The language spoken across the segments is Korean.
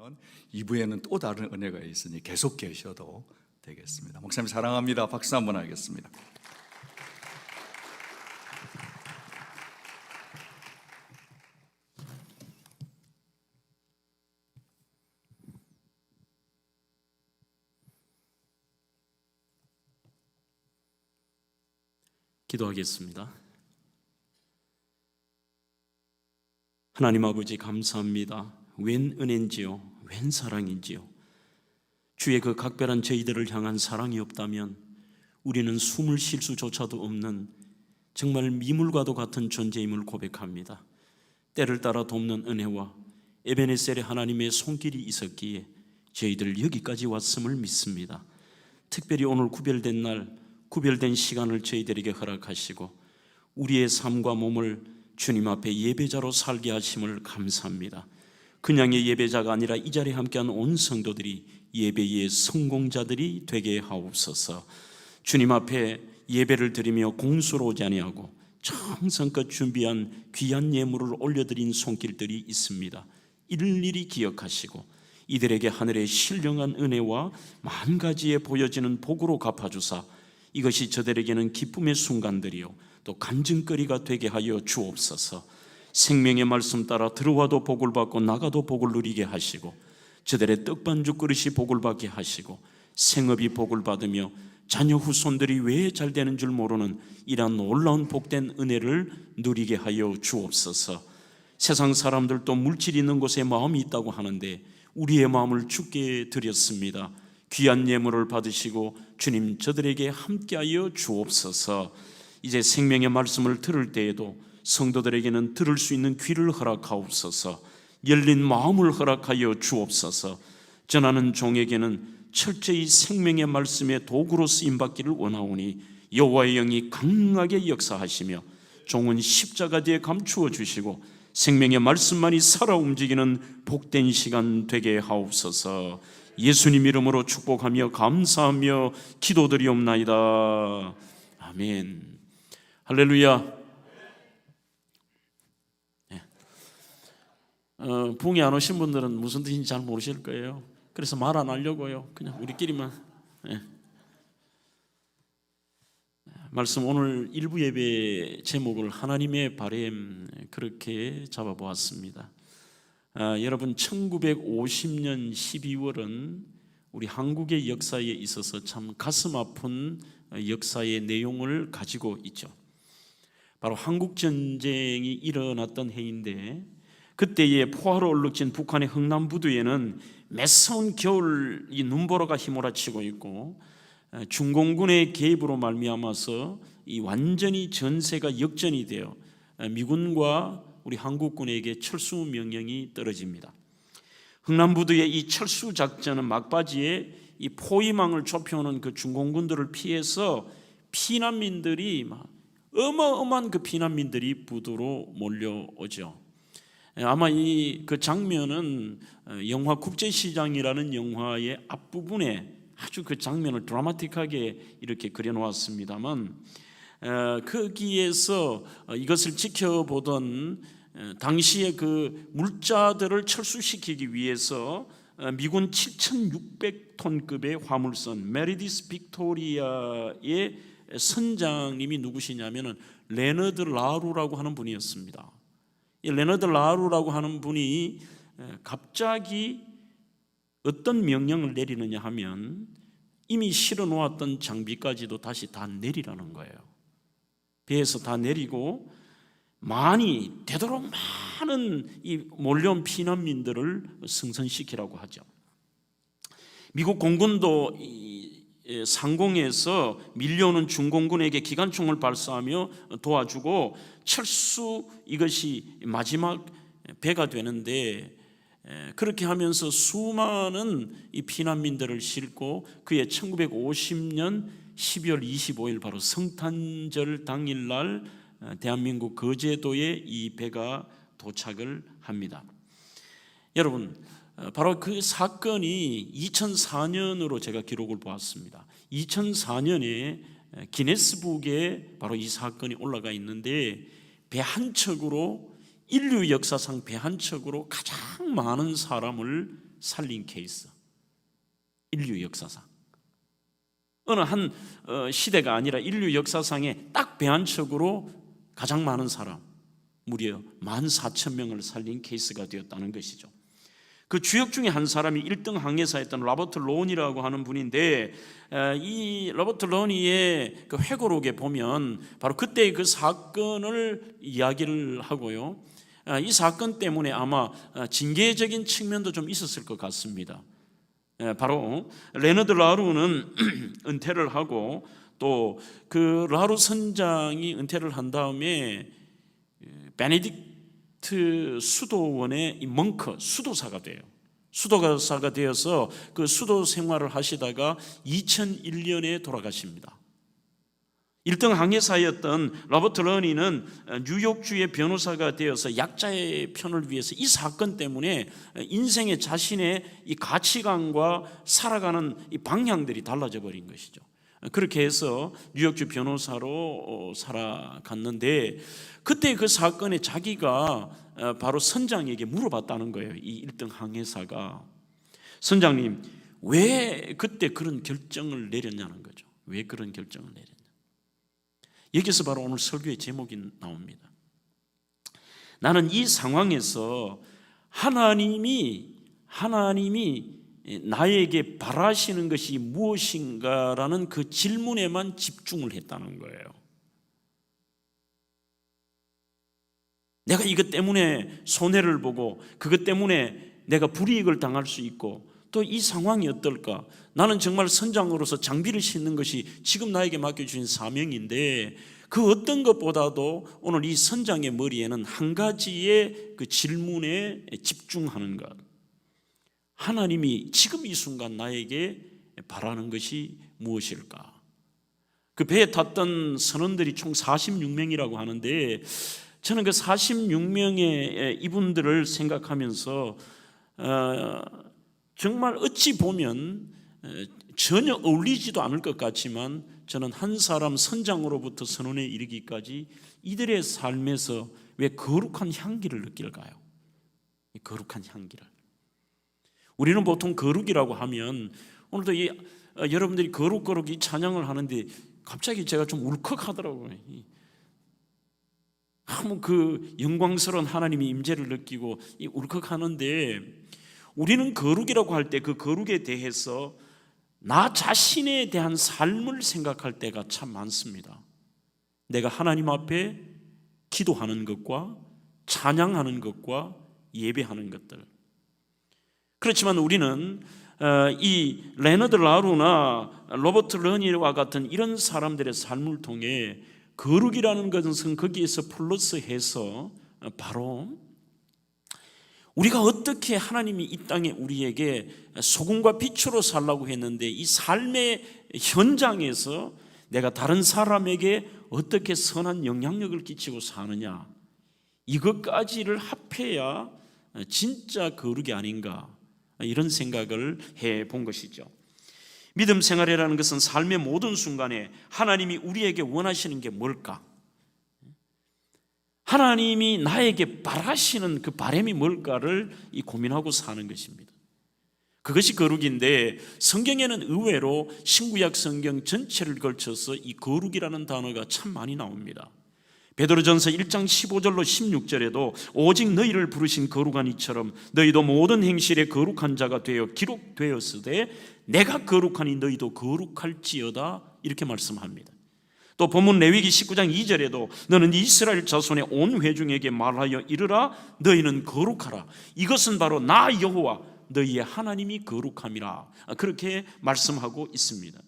그러면 2부에는 또 다른 은혜가 있으니 계속 계셔도 되겠습니다. 목사님 사랑합니다. 박수 한번 하겠습니다. 기도하겠습니다. 하나님 아버지 감사합니다. 웬 은혜인지요, 웬 사랑인지요. 주의 그 각별한 저희들을 향한 사랑이 없다면 우리는 숨을 쉴 수조차도 없는 정말 미물과도 같은 존재임을 고백합니다. 때를 따라 돕는 은혜와 에베네셀의 하나님의 손길이 있었기에 저희들 여기까지 왔음을 믿습니다. 특별히 오늘 구별된 날, 구별된 시간을 저희들에게 허락하시고 우리의 삶과 몸을 주님 앞에 예배자로 살게 하심을 감사합니다. 그냥의 예배자가 아니라 이 자리에 함께한 온 성도들이 예배의 성공자들이 되게 하옵소서. 주님 앞에 예배를 드리며 공수로오지 아니하고 정성껏 준비한 귀한 예물을 올려드린 손길들이 있습니다. 일일이 기억하시고 이들에게 하늘의 신령한 은혜와 만 가지에 보여지는 복으로 갚아주사 이것이 저들에게는 기쁨의 순간들이요 또 간증거리가 되게 하여 주옵소서. 생명의 말씀 따라 들어와도 복을 받고 나가도 복을 누리게 하시고 저들의 떡반죽 그릇이 복을 받게 하시고 생업이 복을 받으며 자녀 후손들이 왜 잘 되는 줄 모르는 이러한 놀라운 복된 은혜를 누리게 하여 주옵소서. 세상 사람들도 물질 있는 곳에 마음이 있다고 하는데 우리의 마음을 주께 드렸습니다. 귀한 예물을 받으시고 주님 저들에게 함께하여 주옵소서. 이제 생명의 말씀을 들을 때에도 성도들에게는 들을 수 있는 귀를 허락하옵소서. 열린 마음을 허락하여 주옵소서. 전하는 종에게는 철저히 생명의 말씀의 도구로 쓰임받기를 원하오니 여호와의 영이 강하게 역사하시며 종은 십자가 뒤에 감추어 주시고 생명의 말씀만이 살아 움직이는 복된 시간 되게 하옵소서. 예수님 이름으로 축복하며 감사하며 기도드리옵나이다. 아멘. 할렐루야. 붕이 안 오신 분들은 무슨 뜻인지 잘 모르실 거예요. 그래서 말 안 하려고요. 그냥 우리끼리만. 말씀 오늘 일부 예배 제목을 하나님의 바램 그렇게 잡아보았습니다. 여러분 1950년 12월은 우리 한국의 역사에 있어서 참 가슴 아픈 역사의 내용을 가지고 있죠. 바로 한국전쟁이 일어났던 해인데 그때에 포화로 얼룩진 북한의 흥남부두에는 매서운 겨울 이 눈보라가 휘몰아치고 있고 중공군의 개입으로 말미암아서 이 완전히 전세가 역전이 되어 미군과 우리 한국군에게 철수 명령이 떨어집니다. 흥남부두의 이 철수 작전은 막바지에 이 포위망을 좁혀오는 그 중공군들을 피해서 피난민들이 어마어마한 그 피난민들이 부두로 몰려오죠. 아마 그 장면은 영화 국제시장이라는 영화의 앞부분에 아주 그 장면을 드라마틱하게 이렇게 그려놓았습니다만 거기에서 이것을 지켜보던 당시에 그 물자들을 철수시키기 위해서 미군 7,600톤급의 화물선 메리디스 빅토리아의 선장님이 누구시냐면은 레너드 라루라고 하는 분이었습니다. 이 레너드 라루라고 하는 분이 갑자기 어떤 명령을 내리느냐 하면 이미 실어 놓았던 장비까지도 다시 다 내리라는 거예요. 배에서 다 내리고 되도록 많은 이 몰려온 피난민들을 승선시키라고 하죠. 미국 공군도 상공에서 밀려오는 중공군에게 기관총을 발사하며 도와주고 철수 이것이 마지막 배가 되는데 그렇게 하면서 수많은 이 피난민들을 싣고 그해 1950년 12월 25일 바로 성탄절 당일날 대한민국 거제도에 이 배가 도착을 합니다. 여러분 바로 그 사건이 2004년으로 제가 기록을 보았습니다. 2004년에 기네스북에 바로 이 사건이 올라가 있는데 배 한 척으로 인류 역사상 배 한 척으로 가장 많은 사람을 살린 케이스, 인류 역사상 어느 한 시대가 아니라 인류 역사상에 딱 배한척으로 가장 많은 사람, 무려 14,000명을 살린 케이스가 되었다는 것이죠. 그 주역 중에 한 사람이 1등 항해사였던 로버트 론이라고 하는 분인데, 이 로버트 론이의 그 회고록에 보면 바로 그때의 그 사건을 이야기를 하고요, 이 사건 때문에 아마 징계적인 측면도 좀 있었을 것 같습니다. 바로 레너드 라루는 은퇴를 하고, 또 그 라루 선장이 은퇴를 한 다음에 베네딕트 수도원의 이 멍크 수도사가 돼요. 수도사가 되어서 그 수도 생활을 하시다가 2001년에 돌아가십니다. 1등 항해사였던 로버트 런이는 뉴욕주의 변호사가 되어서 약자의 편을 위해서 이 사건 때문에 인생의 자신의 이 가치관과 살아가는 이 방향들이 달라져 버린 것이죠. 그렇게 해서 뉴욕주 변호사로 살아갔는데, 그때 그 사건에 자기가 바로 선장에게 물어봤다는 거예요. 이 1등 항해사가, 선장님, 왜 그때 그런 결정을 내렸냐는 거죠. 왜 그런 결정을 내렸냐. 여기서 바로 오늘 설교의 제목이 나옵니다. 나는 이 상황에서 하나님이 나에게 바라시는 것이 무엇인가라는 그 질문에만 집중을 했다는 거예요. 내가 이것 때문에 손해를 보고 그것 때문에 내가 불이익을 당할 수 있고, 또 이 상황이 어떨까? 나는 정말 선장으로서 장비를 싣는 것이 지금 나에게 맡겨주신 사명인데, 그 어떤 것보다도 오늘 이 선장의 머리에는 한 가지의 그 질문에 집중하는 것, 하나님이 지금 이 순간 나에게 바라는 것이 무엇일까? 그 배에 탔던 선원들이 총 46명이라고 하는데, 저는 그 46명의 이분들을 생각하면서 정말 어찌 보면 전혀 어울리지도 않을 것 같지만, 저는 한 사람 선장으로부터 선원에 이르기까지 이들의 삶에서 왜 거룩한 향기를 느낄까요? 이 거룩한 향기를. 우리는 보통 거룩이라고 하면, 오늘도 여러분들이 거룩 이 찬양을 하는데 갑자기 제가 좀 울컥하더라고요. 너무 그 영광스러운 하나님의 임재를 느끼고 울컥하는데, 우리는 거룩이라고 할 때 그 거룩에 대해서 나 자신에 대한 삶을 생각할 때가 참 많습니다. 내가 하나님 앞에 기도하는 것과 찬양하는 것과 예배하는 것들. 그렇지만 우리는 이 레너드 라루나 로버트 런이와 같은 이런 사람들의 삶을 통해 거룩이라는 것은 거기에서 플러스해서 바로 우리가 어떻게 하나님이 이 땅에 우리에게 소금과 빛으로 살라고 했는데, 이 삶의 현장에서 내가 다른 사람에게 어떻게 선한 영향력을 끼치고 사느냐, 이것까지를 합해야 진짜 거룩이 아닌가, 이런 생각을 해본 것이죠. 믿음 생활이라는 것은 삶의 모든 순간에 하나님이 우리에게 원하시는 게 뭘까? 하나님이 나에게 바라시는 그 바람이 뭘까를 고민하고 사는 것입니다. 그것이 거룩인데, 성경에는 의외로 신구약 성경 전체를 걸쳐서 이 거룩이라는 단어가 참 많이 나옵니다. 베드로전서 1장 15절로 16절에도 오직 너희를 부르신 거룩한 이처럼 너희도 모든 행실에 거룩한 자가 되어 기록되었으되 내가 거룩하니 너희도 거룩할지어다, 이렇게 말씀합니다. 또 본문 레위기 19장 2절에도 너는 이스라엘 자손의 온 회중에게 말하여 이르라 너희는 거룩하라, 이것은 바로 나 여호와 너희의 하나님이 거룩함이라, 그렇게 말씀하고 있습니다.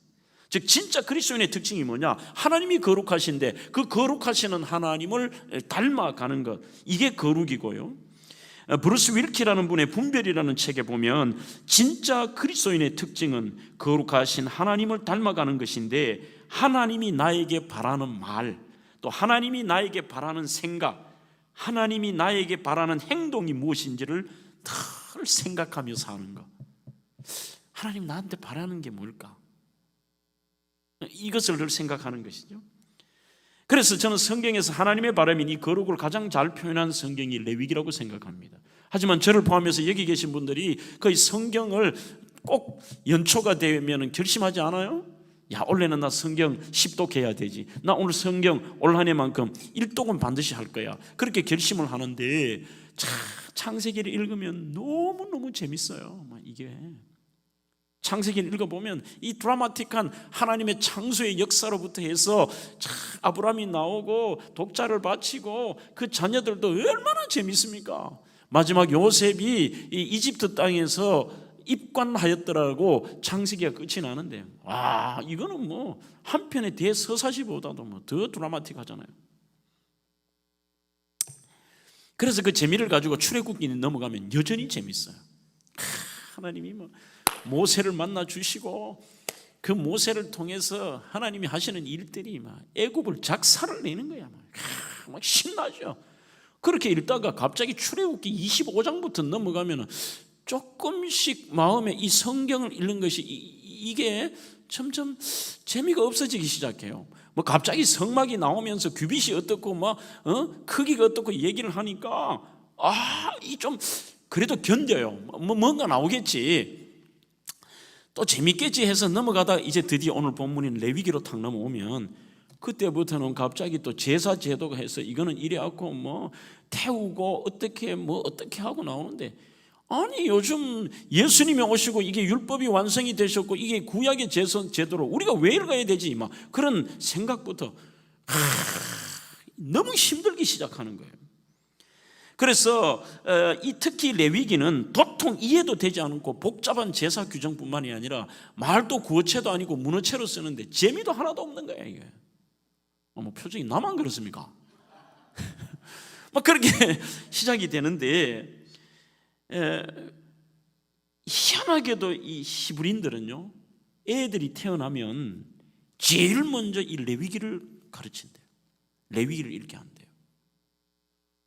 즉 진짜 그리스도인의 특징이 뭐냐? 하나님이 거룩하신데 그 거룩하시는 하나님을 닮아가는 것, 이게 거룩이고요. 브루스 윌키라는 분의 분별이라는 책에 보면 진짜 그리스도인의 특징은 거룩하신 하나님을 닮아가는 것인데, 하나님이 나에게 바라는 말, 또 하나님이 나에게 바라는 생각, 하나님이 나에게 바라는 행동이 무엇인지를 늘 생각하며 사는 것. 하나님 나한테 바라는 게 뭘까? 이것을 늘 생각하는 것이죠. 그래서 저는 성경에서 하나님의 바람인 이 거룩을 가장 잘 표현한 성경이 레위기라고 생각합니다. 하지만 저를 포함해서 여기 계신 분들이 거의 성경을 꼭 연초가 되면 결심하지 않아요? 야, 올해는 나 성경 10독 해야 되지. 나 오늘 성경 올 한 해만큼 1독은 반드시 할 거야. 그렇게 결심을 하는데 창세기를 읽으면 너무너무 재밌어요. 이게 창세기를 읽어보면 이 드라마틱한 하나님의 창조의 역사로부터 해서 아브라함이 나오고 독자를 바치고 그 자녀들도 얼마나 재밌습니까? 마지막 요셉이 이 이집트 땅에서 입관하였더라고 창세기가 끝이 나는데, 와, 이거는 뭐 한편의 대서사시보다도 뭐 더 드라마틱하잖아요. 그래서 그 재미를 가지고 출애굽기에 넘어가면 여전히 재밌어요. 하나님이 뭐 모세를 만나 주시고 그 모세를 통해서 하나님이 하시는 일들이 막 애굽을 작사를 내는 거야. 막 신나죠. 그렇게 읽다가 갑자기 출애굽기 25장부터 넘어가면 조금씩 마음에 이 성경을 읽는 것이 이게 점점 재미가 없어지기 시작해요. 뭐 갑자기 성막이 나오면서 규빗이 어떻고 뭐 크기가 어떻고 얘기를 하니까 이 좀 그래도 견뎌요. 뭔가 나오겠지. 또 재밌겠지 해서 넘어가다 이제 드디어 오늘 본문인 레위기로 탁 넘어오면 그때부터는 갑자기 또 제사 제도가 해서 이거는 이래갖고 뭐 태우고 어떻게 하고 나오는데, 아니 요즘 예수님이 오시고 이게 율법이 완성이 되셨고 이게 구약의 제도로 우리가 왜 읽어야 되지? 막 그런 생각부터 너무 힘들기 시작하는 거예요. 그래서 특히 레위기는 도통 이해도 되지 않고 복잡한 제사 규정뿐만이 아니라 말도 구어체도 아니고 문어체로 쓰는데 재미도 하나도 없는 거예요. 이게 뭐 표정이 나만 그렇습니까? 막 그렇게 시작이 되는데, 희한하게도 이 히브리인들은요, 애들이 태어나면 제일 먼저 이 레위기를 가르친대요. 레위기를 읽게 한대요.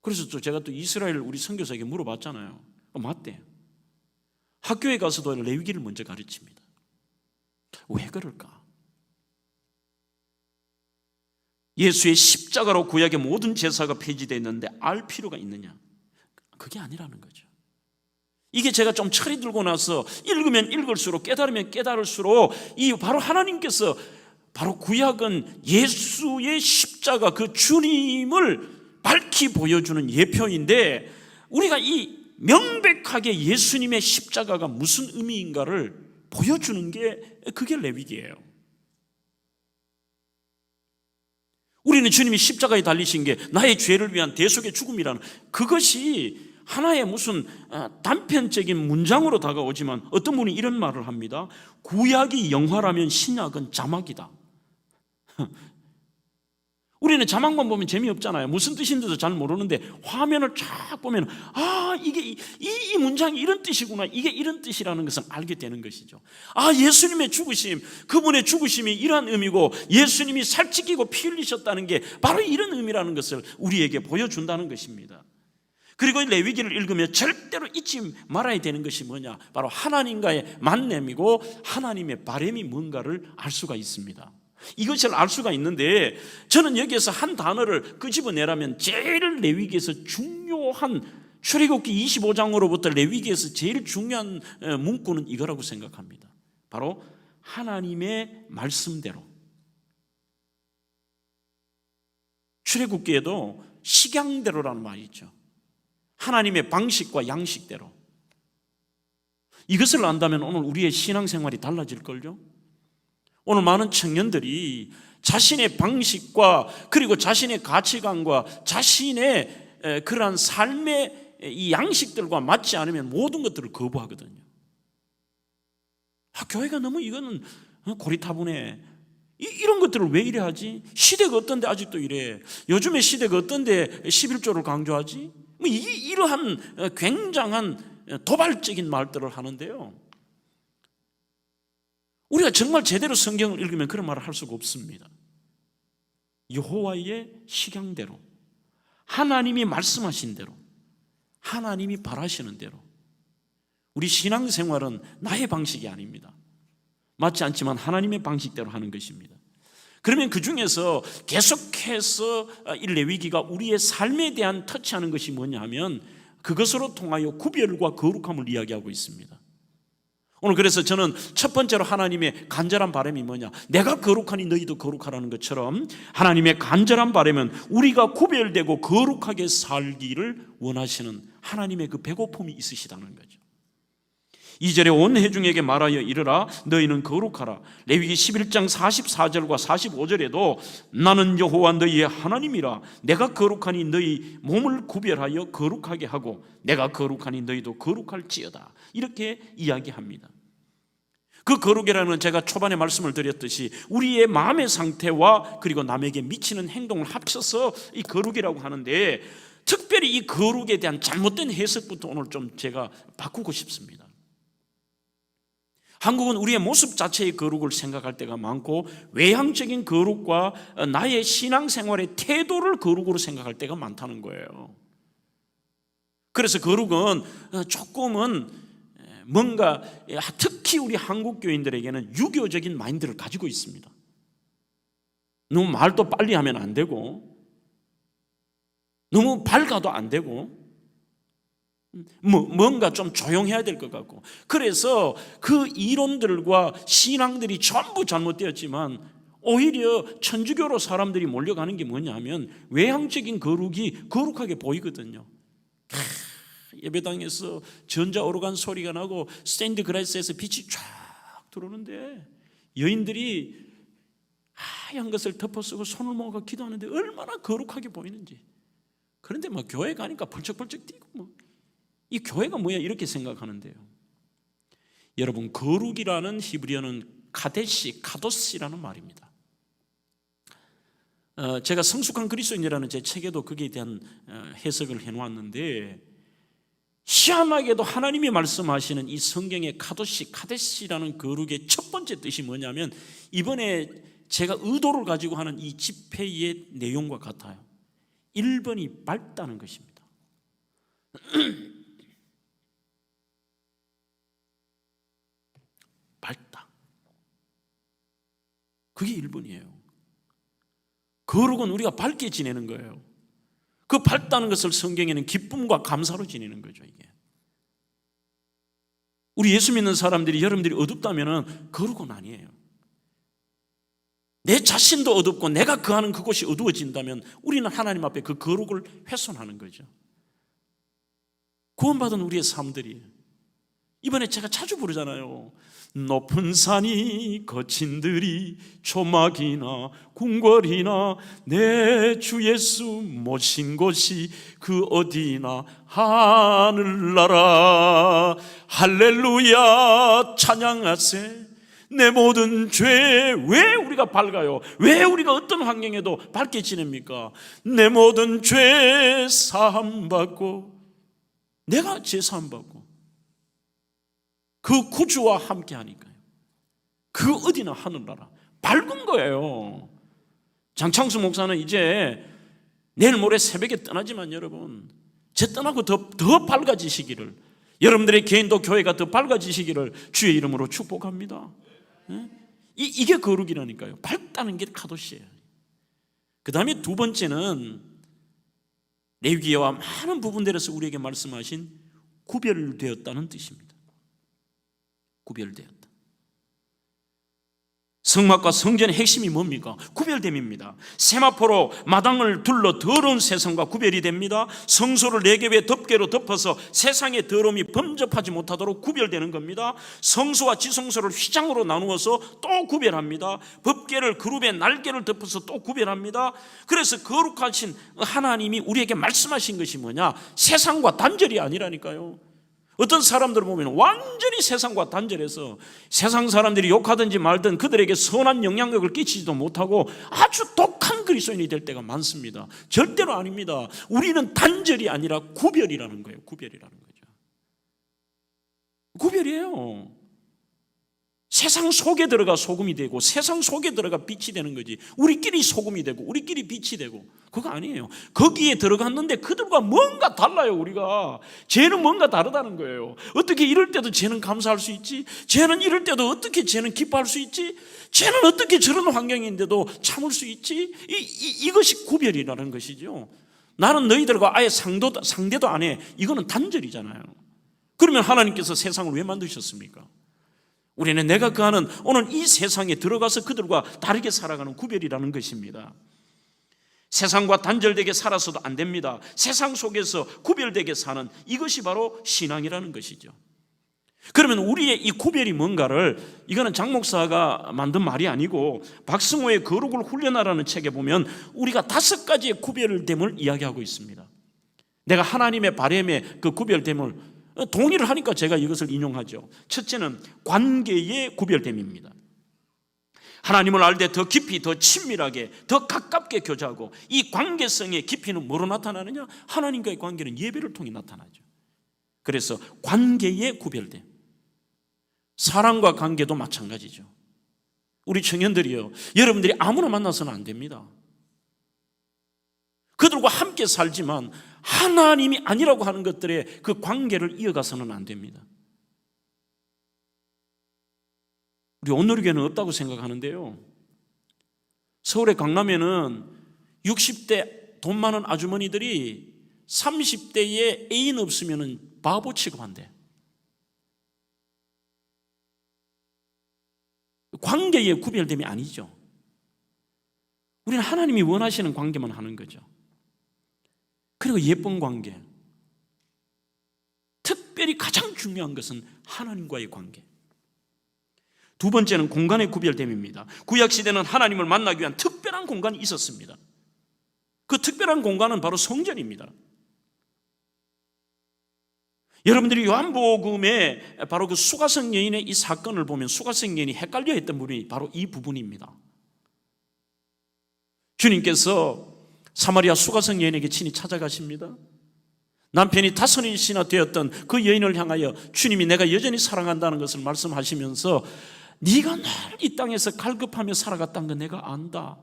그래서 또 제가 또 이스라엘 우리 선교사에게 물어봤잖아요. 맞대요. 학교에 가서도 레위기를 먼저 가르칩니다. 왜 그럴까? 예수의 십자가로 구약의 모든 제사가 폐지되어 있는데 알 필요가 있느냐? 그게 아니라는 거죠. 이게 제가 좀 철이 들고 나서 읽으면 읽을수록 깨달으면 깨달을수록 이 바로 하나님께서 바로 구약은 예수의 십자가 그 주님을 밝히 보여주는 예표인데, 우리가 이 명백하게 예수님의 십자가가 무슨 의미인가를 보여주는 게 그게 레위기예요. 우리는 주님이 십자가에 달리신 게 나의 죄를 위한 대속의 죽음이라는 그것이 하나의 무슨 단편적인 문장으로 다가오지만, 어떤 분이 이런 말을 합니다. 구약이 영화라면 신약은 자막이다. 우리는 자막만 보면 재미없잖아요. 무슨 뜻인지도 잘 모르는데 화면을 쫙 보면 이게 이 문장이 이런 뜻이구나, 이게 이런 뜻이라는 것을 알게 되는 것이죠. 예수님의 죽으심, 그분의 죽으심이 이러한 의미고 예수님이 살찌기고 피 흘리셨다는 게 바로 이런 의미라는 것을 우리에게 보여준다는 것입니다. 그리고 레위기를 읽으면 절대로 잊지 말아야 되는 것이 뭐냐? 바로 하나님과의 만남이고 하나님의 바람이 뭔가를 알 수가 있습니다. 이것을 알 수가 있는데, 저는 여기에서 한 단어를 끄집어내라면 제일 레위기에서 중요한, 출애굽기 25장으로부터 레위기에서 제일 중요한 문구는 이거라고 생각합니다. 바로 하나님의 말씀대로. 출애굽기에도 식양대로라는 말이 있죠. 하나님의 방식과 양식대로. 이것을 안다면 오늘 우리의 신앙생활이 달라질걸요. 오늘 많은 청년들이 자신의 방식과 그리고 자신의 가치관과 자신의 그러한 삶의 이 양식들과 맞지 않으면 모든 것들을 거부하거든요. 교회가 너무 이거는 고리타분해, 이런 것들을 왜 이래 하지? 시대가 어떤데 아직도 이래? 요즘의 시대가 어떤데 11조를 강조하지? 이러한 굉장한 도발적인 말들을 하는데요, 우리가 정말 제대로 성경을 읽으면 그런 말을 할 수가 없습니다. 여호와의 식양대로, 하나님이 말씀하신 대로, 하나님이 바라시는 대로. 우리 신앙생활은 나의 방식이 아닙니다. 맞지 않지만 하나님의 방식대로 하는 것입니다. 그러면 그 중에서 계속해서 이 레위기가 우리의 삶에 대한 터치하는 것이 뭐냐 하면 그것으로 통하여 구별과 거룩함을 이야기하고 있습니다. 오늘 그래서 저는 첫 번째로 하나님의 간절한 바람이 뭐냐, 내가 거룩하니 너희도 거룩하라는 것처럼 하나님의 간절한 바람은 우리가 구별되고 거룩하게 살기를 원하시는 하나님의 그 배고픔이 있으시다는 거죠. 2절에 온 회중에게 말하여 이르라 너희는 거룩하라. 레위기 11장 44절과 45절에도 나는 여호와 너희의 하나님이라. 내가 거룩하니 너희 몸을 구별하여 거룩하게 하고 내가 거룩하니 너희도 거룩할지어다. 이렇게 이야기합니다. 그 거룩이라는 건 제가 초반에 말씀을 드렸듯이 우리의 마음의 상태와 그리고 남에게 미치는 행동을 합쳐서 이 거룩이라고 하는데, 특별히 이 거룩에 대한 잘못된 해석부터 오늘 좀 제가 바꾸고 싶습니다. 한국은 우리의 모습 자체의 거룩을 생각할 때가 많고 외향적인 거룩과 나의 신앙생활의 태도를 거룩으로 생각할 때가 많다는 거예요. 그래서 거룩은 조금은 뭔가, 특히 우리 한국 교인들에게는 유교적인 마인드를 가지고 있습니다. 너무 말도 빨리 하면 안 되고 너무 밝아도 안 되고 뭔가 좀 조용해야 될 것 같고, 그래서 그 이론들과 신앙들이 전부 잘못되었지만 오히려 천주교로 사람들이 몰려가는 게 뭐냐면 외향적인 거룩이 거룩하게 보이거든요. 예배당에서 전자오르간 소리가 나고 스테인드 글라스에서 빛이 쫙 들어오는데 여인들이 하얀 것을 덮어쓰고 손을 모아 기도하는데 얼마나 거룩하게 보이는지. 그런데 뭐 교회 가니까 벌쩍벌쩍 뛰고 뭐 이 교회가 뭐야 이렇게 생각하는데요. 여러분, 거룩이라는 히브리어는 카데시, 카도스라는 말입니다. 제가 성숙한 그리스도인이라는 제 책에도 거기에 대한 해석을 해놓았는데, 희한하게도 하나님이 말씀하시는 이 성경의 카도시, 카데시라는 거룩의 첫 번째 뜻이 뭐냐면 이번에 제가 의도를 가지고 하는 이 집회의 내용과 같아요. 1번이 밝다는 것입니다. 밝다. 그게 1번이에요. 거룩은 우리가 밝게 지내는 거예요. 그 밝다는 것을 성경에는 기쁨과 감사로 지내는 거죠. 이게 우리 예수 믿는 사람들이, 여러분들이 어둡다면 거룩은 아니에요. 내 자신도 어둡고 내가 거하는 그곳이 어두워진다면 우리는 하나님 앞에 그 거룩을 훼손하는 거죠. 구원받은 우리의 삶들이, 이번에 제가 자주 부르잖아요. 높은 산이 거친 들이 초막이나 궁궐이나 내 주 예수 모신 곳이 그 어디나 하늘나라 할렐루야 찬양하세. 내 모든 죄. 왜 우리가 밝아요? 왜 우리가 어떤 환경에도 밝게 지냅니까? 내 모든 죄 사함받고, 내가 죄 사함받고 그 구주와 함께 하니까요. 그 어디나 하늘나라. 밝은 거예요. 장창수 목사는 이제 내일 모레 새벽에 떠나지만 여러분, 제 떠나고 더 밝아지시기를, 여러분들의 개인도 교회가 더 밝아지시기를 주의 이름으로 축복합니다. 이게 거룩이라니까요. 밝다는 게 카도시예요. 그 다음에 두 번째는 레위기와 많은 부분들에서 우리에게 말씀하신 구별되었다는 뜻입니다. 구별되었다. 성막과 성전의 핵심이 뭡니까? 구별됨입니다. 세마포로 마당을 둘러 더러운 세상과 구별이 됩니다. 성소를 4개의 덮개로 덮어서 세상의 더러움이 범접하지 못하도록 구별되는 겁니다. 성소와 지성소를 휘장으로 나누어서 또 구별합니다. 법궤를 그룹의 날개를 덮어서 또 구별합니다. 그래서 거룩하신 하나님이 우리에게 말씀하신 것이 뭐냐? 세상과 단절이 아니라니까요. 어떤 사람들을 보면 완전히 세상과 단절해서 세상 사람들이 욕하든지 말든 그들에게 선한 영향력을 끼치지도 못하고 아주 독한 그리스도인이 될 때가 많습니다. 절대로 아닙니다. 우리는 단절이 아니라 구별이라는 거예요. 구별이라는 거죠. 구별이에요. 세상 속에 들어가 소금이 되고 세상 속에 들어가 빛이 되는 거지, 우리끼리 소금이 되고 우리끼리 빛이 되고 그거 아니에요. 거기에 들어갔는데 그들과 뭔가 달라요. 우리가 쟤는 뭔가 다르다는 거예요. 어떻게 이럴 때도 쟤는 감사할 수 있지? 쟤는 이럴 때도 어떻게 쟤는 기뻐할 수 있지? 쟤는 어떻게 저런 환경인데도 참을 수 있지? 이것이 구별이라는 것이죠. 나는 너희들과 아예 상대도 안 해. 이거는 단절이잖아요. 그러면 하나님께서 세상을 왜 만드셨습니까? 우리는 내가 거하는 오늘 이 세상에 들어가서 그들과 다르게 살아가는 구별이라는 것입니다. 세상과 단절되게 살아서도 안 됩니다. 세상 속에서 구별되게 사는 이것이 바로 신앙이라는 것이죠. 그러면 우리의 이 구별이 뭔가를, 이거는 장 목사가 만든 말이 아니고 박승호의 거룩을 훈련하라는 책에 보면 우리가 5가지의 구별됨을 이야기하고 있습니다. 내가 하나님의 바람에 그 구별됨을 동의를 하니까 제가 이것을 인용하죠. 첫째는 관계의 구별됨입니다. 하나님을 알 때 더 깊이, 더 친밀하게, 더 가깝게 교제하고, 이 관계성의 깊이는 뭐로 나타나느냐? 하나님과의 관계는 예배를 통해 나타나죠. 그래서 관계의 구별됨. 사랑과 관계도 마찬가지죠. 우리 청년들이요, 여러분들이 아무나 만나서는 안 됩니다. 그들과 함께 살지만 하나님이 아니라고 하는 것들의 그 관계를 이어가서는 안 됩니다. 우리 온누리교회는 없다고 생각하는데요, 서울의 강남에는 60대 돈 많은 아주머니들이 30대에 애인 없으면 바보 취급한대. 관계의 구별됨이 아니죠. 우리는 하나님이 원하시는 관계만 하는 거죠. 그리고 예쁜 관계, 특별히 가장 중요한 것은 하나님과의 관계. 두 번째는 공간의 구별됨입니다. 구약시대는 하나님을 만나기 위한 특별한 공간이 있었습니다. 그 특별한 공간은 바로 성전입니다. 여러분들이 요한복음에 바로 그 수가성 여인의 이 사건을 보면 수가성 여인이 헷갈려 했던 부분이 바로 이 부분입니다. 주님께서 사마리아 수가성 여인에게 친히 찾아가십니다. 남편이 5이나 되었던 그 여인을 향하여 주님이 내가 여전히 사랑한다는 것을 말씀하시면서 네가 늘 이 땅에서 갈급하며 살아갔다는 거 내가 안다.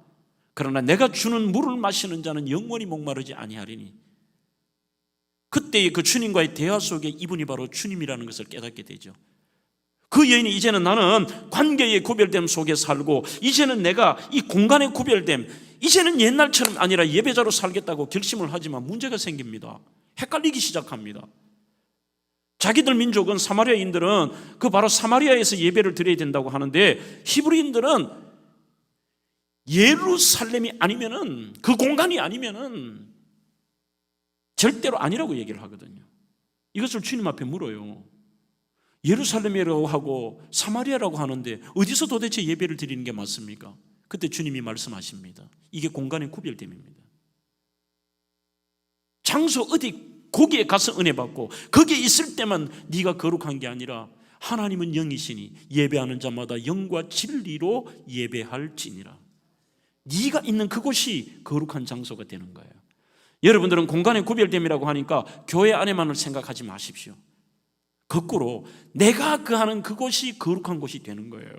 그러나 내가 주는 물을 마시는 자는 영원히 목마르지 아니하리니. 그때의 그 주님과의 대화 속에 이분이 바로 주님이라는 것을 깨닫게 되죠. 그 여인이 이제는 나는 관계의 구별됨 속에 살고, 이제는 내가 이 공간의 구별됨, 이제는 옛날처럼 아니라 예배자로 살겠다고 결심을 하지만 문제가 생깁니다. 헷갈리기 시작합니다. 자기들 민족은, 사마리아인들은 그 바로 사마리아에서 예배를 드려야 된다고 하는데, 히브리인들은 예루살렘이 아니면은, 그 공간이 아니면은 절대로 아니라고 얘기를 하거든요. 이것을 주님 앞에 물어요. 예루살렘이라고 하고 사마리아라고 하는데 어디서 도대체 예배를 드리는 게 맞습니까? 그때 주님이 말씀하십니다. 이게 공간의 구별됨입니다. 장소 어디 거기에 가서 은혜 받고 거기에 있을 때만 네가 거룩한 게 아니라 하나님은 영이시니 예배하는 자마다 영과 진리로 예배할지니라. 네가 있는 그곳이 거룩한 장소가 되는 거예요. 여러분들은 공간의 구별됨이라고 하니까 교회 안에만을 생각하지 마십시오. 거꾸로 내가 거하는 그곳이 거룩한 곳이 되는 거예요.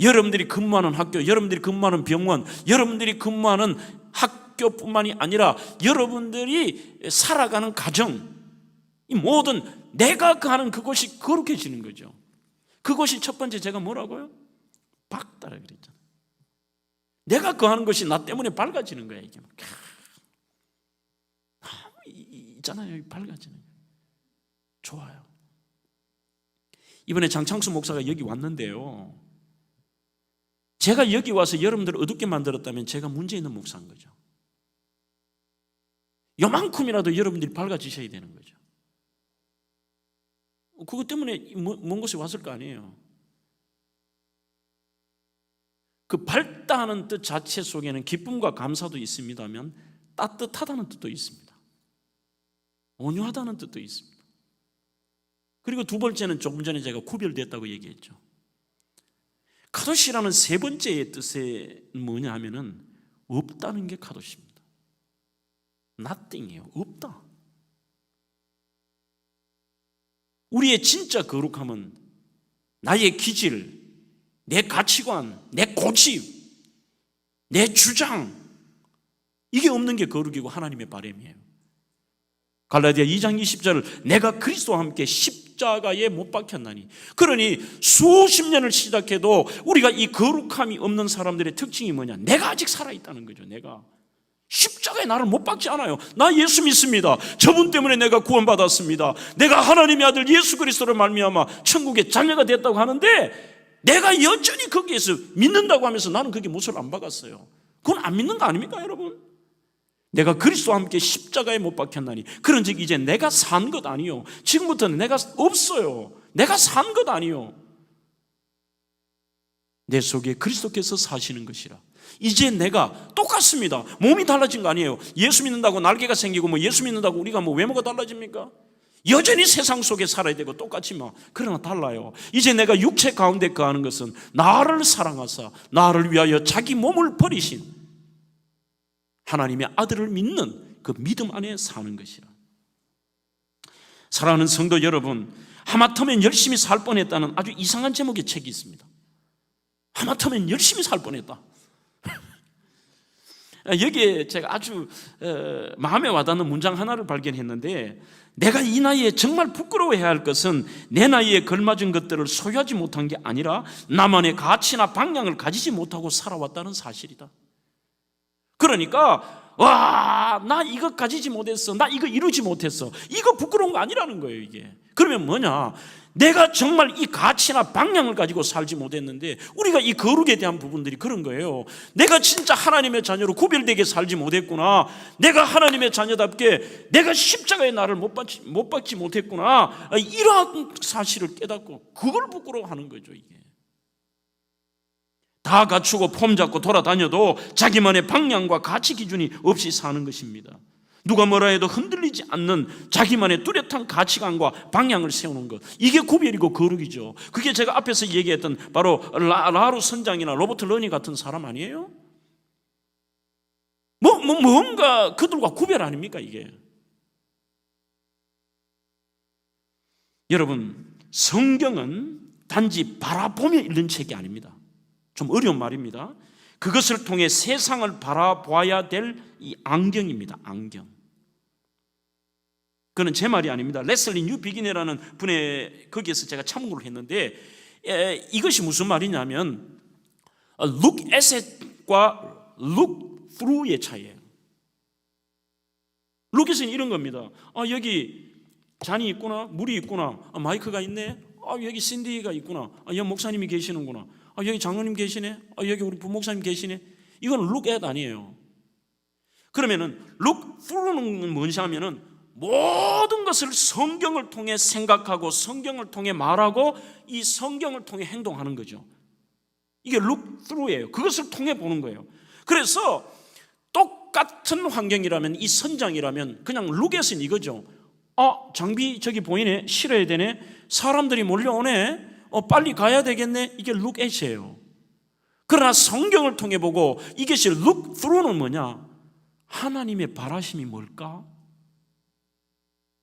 여러분들이 근무하는 학교, 여러분들이 근무하는 병원, 여러분들이 근무하는 학교뿐만이 아니라 여러분들이 살아가는 가정, 이 모든 내가 거하는 그곳이 거룩해지는 거죠. 그것이 첫 번째, 제가 뭐라고요? 밝다라 그랬잖아요. 내가 거하는 것이 나 때문에 밝아지는 거야. 이게 있잖아요, 밝아지는 거예요. 좋아요. 이번에 장창수 목사가 여기 왔는데요, 제가 여기 와서 여러분들을 어둡게 만들었다면 제가 문제 있는 목사인 거죠. 요만큼이라도 여러분들이 밝아지셔야 되는 거죠. 그것 때문에 먼 곳에 왔을 거 아니에요. 그 밝다는 뜻 자체 속에는 기쁨과 감사도 있습니다만 따뜻하다는 뜻도 있습니다. 온유하다는 뜻도 있습니다. 그리고 두 번째는 조금 전에 제가 구별됐다고 얘기했죠. 카도시라는 세 번째의 뜻은 뭐냐 하면은 없다는 게 카도시입니다. nothing이에요. 없다. 우리의 진짜 거룩함은 나의 기질, 내 가치관, 내 고집, 내 주장, 이게 없는 게 거룩이고 하나님의 바람이에요. 갈라디아 2장 20절, 내가 그리스도와 함께 십자가에 못 박혔나니. 그러니 수십 년을 시작해도 우리가 이 거룩함이 없는 사람들의 특징이 뭐냐? 내가 아직 살아있다는 거죠. 내가 십자가에 나를 못 박지 않아요. 나 예수 믿습니다. 저분 때문에 내가 구원받았습니다. 내가 하나님의 아들 예수 그리스도를 말미암아 천국의 자녀가 됐다고 하는데 내가 여전히 거기에서 믿는다고 하면서 나는 그게 못을 안 박았어요. 그건 안 믿는 거 아닙니까, 여러분? 내가 그리스도와 함께 십자가에 못 박혔나니 그런즉 이제 내가 산 것 아니요, 지금부터는 내가 없어요. 내가 산 것 아니요, 내 속에 그리스도께서 사시는 것이라. 이제 내가 똑같습니다. 몸이 달라진 거 아니에요. 예수 믿는다고 날개가 생기고 뭐 예수 믿는다고 우리가 뭐 외모가 달라집니까? 여전히 세상 속에 살아야 되고 똑같지 뭐. 그러나 달라요. 이제 내가 육체 가운데 거하는 것은 나를 사랑하사 나를 위하여 자기 몸을 버리신 하나님의 아들을 믿는 그 믿음 안에 사는 것이라. 사랑하는 성도 여러분, 하마터면 열심히 살 뻔했다는 아주 이상한 제목의 책이 있습니다. 하마터면 열심히 살 뻔했다. 여기에 제가 아주 마음에 와닿는 문장 하나를 발견했는데, 내가 이 나이에 정말 부끄러워해야 할 것은 내 나이에 걸맞은 것들을 소유하지 못한 게 아니라 나만의 가치나 방향을 가지지 못하고 살아왔다는 사실이다. 그러니까 나 이거 가지지 못했어, 나 이거 이루지 못했어, 이거 부끄러운 거 아니라는 거예요. 이게 그러면 뭐냐, 내가 정말 이 가치나 방향을 가지고 살지 못했는데, 우리가 이 거룩에 대한 부분들이 그런 거예요. 내가 진짜 하나님의 자녀로 구별되게 살지 못했구나, 내가 하나님의 자녀답게 내가 십자가에 나를 못 박지 못했구나, 이러한 사실을 깨닫고 그걸 부끄러워하는 거죠. 이게 다 갖추고 폼 잡고 돌아다녀도 자기만의 방향과 가치 기준이 없이 사는 것입니다. 누가 뭐라 해도 흔들리지 않는 자기만의 뚜렷한 가치관과 방향을 세우는 것, 이게 구별이고 거룩이죠. 그게 제가 앞에서 얘기했던 바로 라루 선장이나 로버트 러니 같은 사람 아니에요? 뭔가 그들과 구별 아닙니까 이게? 여러분, 성경은 단지 바라보며 읽는 책이 아닙니다. 좀 어려운 말입니다. 그것을 통해 세상을 바라봐야 될 이 안경입니다. 안경. 그건 제 말이 아닙니다. 레슬리 뉴비기너라는 분의 거기에서 제가 참고를 했는데, 이것이 무슨 말이냐면 look at it과 look through의 차이예요. look at은 이런 겁니다. 여기 잔이 있구나, 물이 있구나, 마이크가 있네, 여기 신디가 있구나, 여기 목사님이 계시는구나, 여기 장로님 계시네, 여기 우리 부목사님 계시네. 이건 look at 아니에요. 그러면은 look through는 뭔지 하면은 모든 것을 성경을 통해 생각하고 성경을 통해 말하고 이 성경을 통해 행동하는 거죠. 이게 look through예요. 그것을 통해 보는 거예요. 그래서 똑같은 환경이라면, 이 선장이라면 그냥 look at은 이거죠. 장비 저기 보이네, 실어야 되네, 사람들이 몰려오네, 빨리 가야 되겠네, 이게 look at이에요. 그러나 성경을 통해 보고 이것이 look through는 뭐냐, 하나님의 바라심이 뭘까?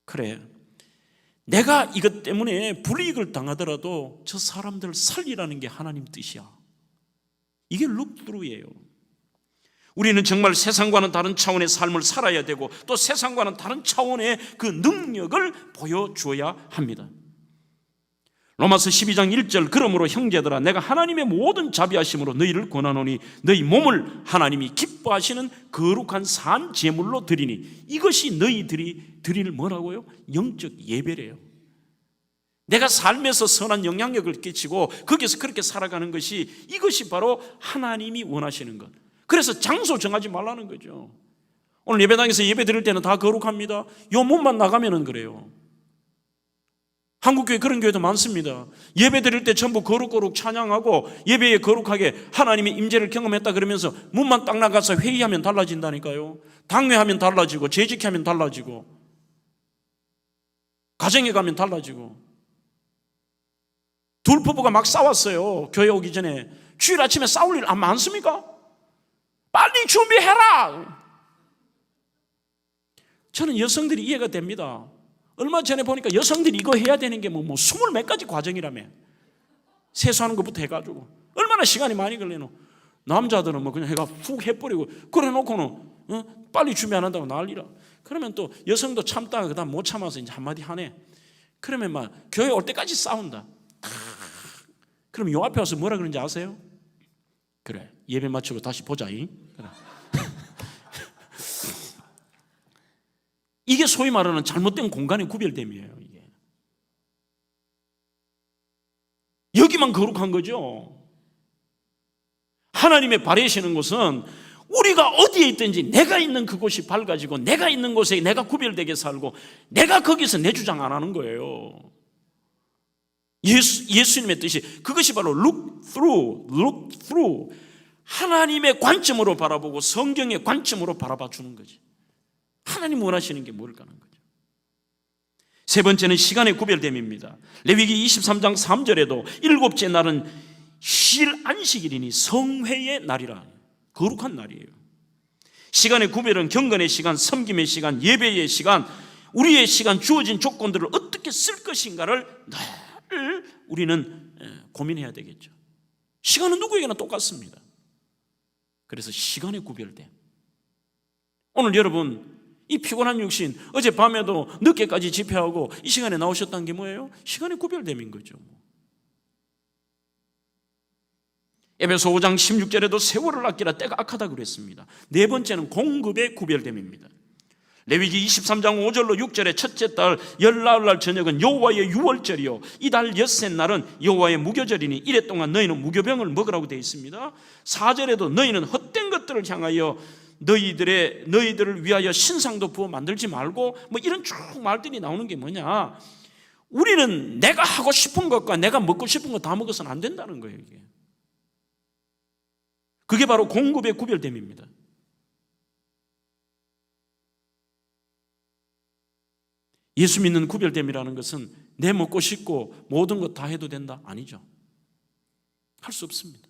그래, 내가 이것 때문에 불이익을 당하더라도 저 사람들을 살리라는 게 하나님 뜻이야. 이게 look through예요. 우리는 정말 세상과는 다른 차원의 삶을 살아야 되고 또 세상과는 다른 차원의 그 능력을 보여줘야 합니다. 로마서 12장 1절, 그러므로 형제들아 내가 하나님의 모든 자비하심으로 너희를 권하노니 너희 몸을 하나님이 기뻐하시는 거룩한 산 제물로 드리니, 이것이 너희들이 드릴 뭐라고요? 영적 예배래요. 내가 삶에서 선한 영향력을 끼치고 거기서 그렇게 살아가는 것이, 이것이 바로 하나님이 원하시는 것. 그래서 장소 정하지 말라는 거죠. 오늘 예배당에서 예배 드릴 때는 다 거룩합니다. 요 문만 나가면은 그래요. 한국교회 그런 교회도 많습니다. 예배 드릴 때 전부 거룩거룩 찬양하고 예배에 거룩하게 하나님의 임재를 경험했다 그러면서 문만 딱 나가서 회의하면 달라진다니까요. 당회하면 달라지고, 재직하면 달라지고, 가정에 가면 달라지고. 둘 부부가 막 싸웠어요. 교회 오기 전에. 주일 아침에 싸울 일 안 많습니까? 빨리 준비해라. 저는 여성들이 이해가 됩니다. 얼마 전에 보니까 여성들이 이거 해야 되는 게 뭐 20몇 가지 과정이라며. 세수하는 것부터 해가지고 얼마나 시간이 많이 걸리노. 남자들은 뭐 그냥 해가 훅 해버리고 그래 놓고는 빨리 준비 안 한다고 난리라. 그러면 또 여성도 참다가 그 다음 못 참아서 이제 한마디 하네. 그러면 막 교회 올 때까지 싸운다. 그럼 요 앞에 와서 뭐라 그러는지 아세요? 그래, 예배 마치고 다시 보자. 그래. 이게 소위 말하는 잘못된 공간의 구별됨이에요. 이게 여기만 거룩한 거죠. 하나님의 바라시는 것은 우리가 어디에 있든지 내가 있는 그곳이 밝아지고 내가 있는 곳에 내가 구별되게 살고 내가 거기서 내 주장 안 하는 거예요. 예수님의 뜻이 그것이 바로 look through 하나님의 관점으로 바라보고 성경의 관점으로 바라봐 주는 거지. 하나님 원하시는 게 뭘까 하는 거죠. 세 번째는 시간의 구별됨입니다. 레위기 23장 3절에도 일곱째 날은 쉴 안식일이니 성회의 날이라, 거룩한 날이에요. 시간의 구별은 경건의 시간, 섬김의 시간, 예배의 시간, 우리의 시간, 주어진 조건들을 어떻게 쓸 것인가를 늘 우리는 고민해야 되겠죠. 시간은 누구에게나 똑같습니다. 그래서 시간의 구별됨. 오늘 여러분 이 피곤한 육신 어젯밤에도 늦게까지 집회하고 이 시간에 나오셨다는 게 뭐예요? 시간의 구별됨인 거죠. 에베소 5장 16절에도 세월을 아끼라 때가 악하다 그랬습니다. 네 번째는 공급의 구별됨입니다. 레위기 23장 5절로 6절에 첫째 달 열나흘날 저녁은 여호와의 유월절이요 이 달 엿새 날은 여호와의 무교절이니 이래 동안 너희는 무교병을 먹으라고 되어 있습니다. 4절에도 너희는 헛된 것들을 향하여 너희들을 위하여 신상도 부어 만들지 말고 뭐 이런 쭉 말들이 나오는 게 뭐냐, 우리는 내가 하고 싶은 것과 내가 먹고 싶은 거 다 먹어서는 안 된다는 거예요. 이게 그게 바로 공급의 구별됨입니다. 예수 믿는 구별됨이라는 것은 내 먹고 싶고 모든 것 다 해도 된다? 아니죠. 할 수 없습니다.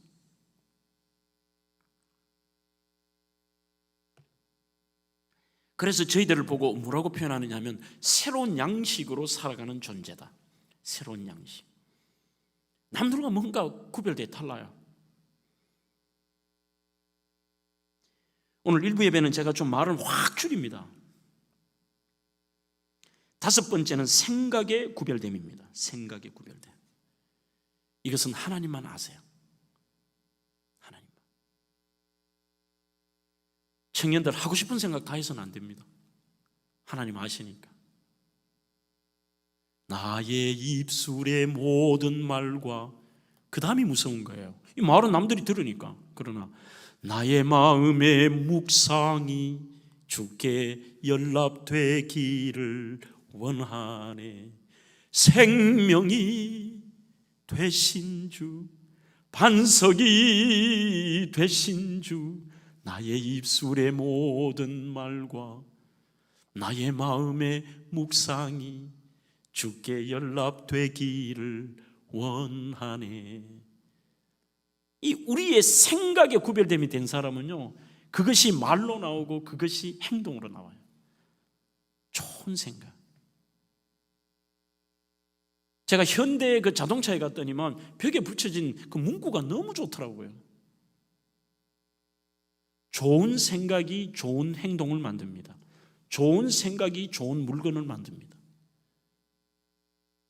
그래서 저희들을 보고 뭐라고 표현하느냐 하면 새로운 양식으로 살아가는 존재다. 새로운 양식. 남들과 뭔가 구별되어 달라요. 오늘 일부 예배는 제가 좀 말을 확 줄입니다. 다섯 번째는 생각의 구별됨입니다. 생각의 구별됨. 이것은 하나님만 아세요. 하나님만. 청년들 하고 싶은 생각 다 해서는 안 됩니다. 하나님 아시니까. 나의 입술의 모든 말과 그 다음이 무서운 거예요. 이 말은 남들이 들으니까. 그러나 나의 마음의 묵상이 주께 연락되기를 원하네. 생명이 되신 주, 반석이 되신 주, 나의 입술의 모든 말과 나의 마음의 묵상이 주께 연락되기를 원하네. 이 우리의 생각에 구별됨이 된 사람은요, 그것이 말로 나오고 그것이 행동으로 나와요. 좋은 생각. 제가 현대 그 자동차에 갔더니만 벽에 붙여진 그 문구가 너무 좋더라고요. 좋은 생각이 좋은 행동을 만듭니다. 좋은 생각이 좋은 물건을 만듭니다.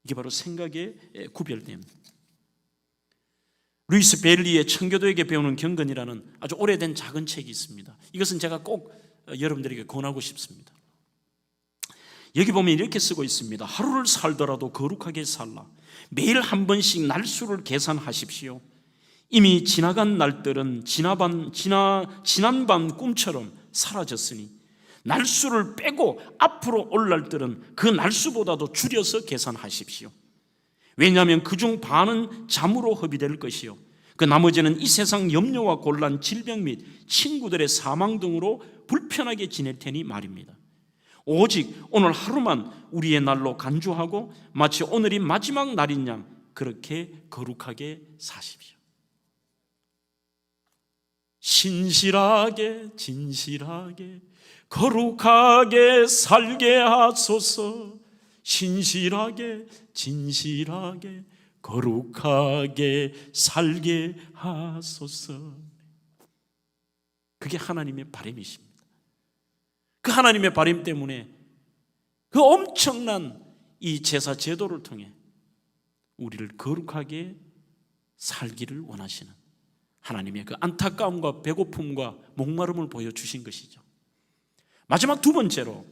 이게 바로 생각의 구별됨. 루이스 베일리의 청교도에게 배우는 경건이라는 아주 오래된 작은 책이 있습니다. 이것은 제가 꼭 여러분들에게 권하고 싶습니다. 여기 보면 이렇게 쓰고 있습니다. 하루를 살더라도 거룩하게 살라. 매일 한 번씩 날수를 계산하십시오. 이미 지나간 날들은 지난밤 꿈처럼 사라졌으니 날수를 빼고 앞으로 올 날들은 그 날수보다도 줄여서 계산하십시오. 왜냐하면 그중 반은 잠으로 허비될 것이요 그 나머지는 이 세상 염려와 곤란, 질병 및 친구들의 사망 등으로 불편하게 지낼 테니 말입니다. 오직 오늘 하루만 우리의 날로 간주하고 마치 오늘이 마지막 날인 양 그렇게 거룩하게 사십시오. 신실하게 진실하게 거룩하게 살게 하소서. 신실하게 진실하게 거룩하게 살게 하소서. 그게 하나님의 바람이십니다. 그 하나님의 바람 때문에 그 엄청난 이 제사 제도를 통해 우리를 거룩하게 살기를 원하시는 하나님의 그 안타까움과 배고픔과 목마름을 보여주신 것이죠. 마지막 두 번째로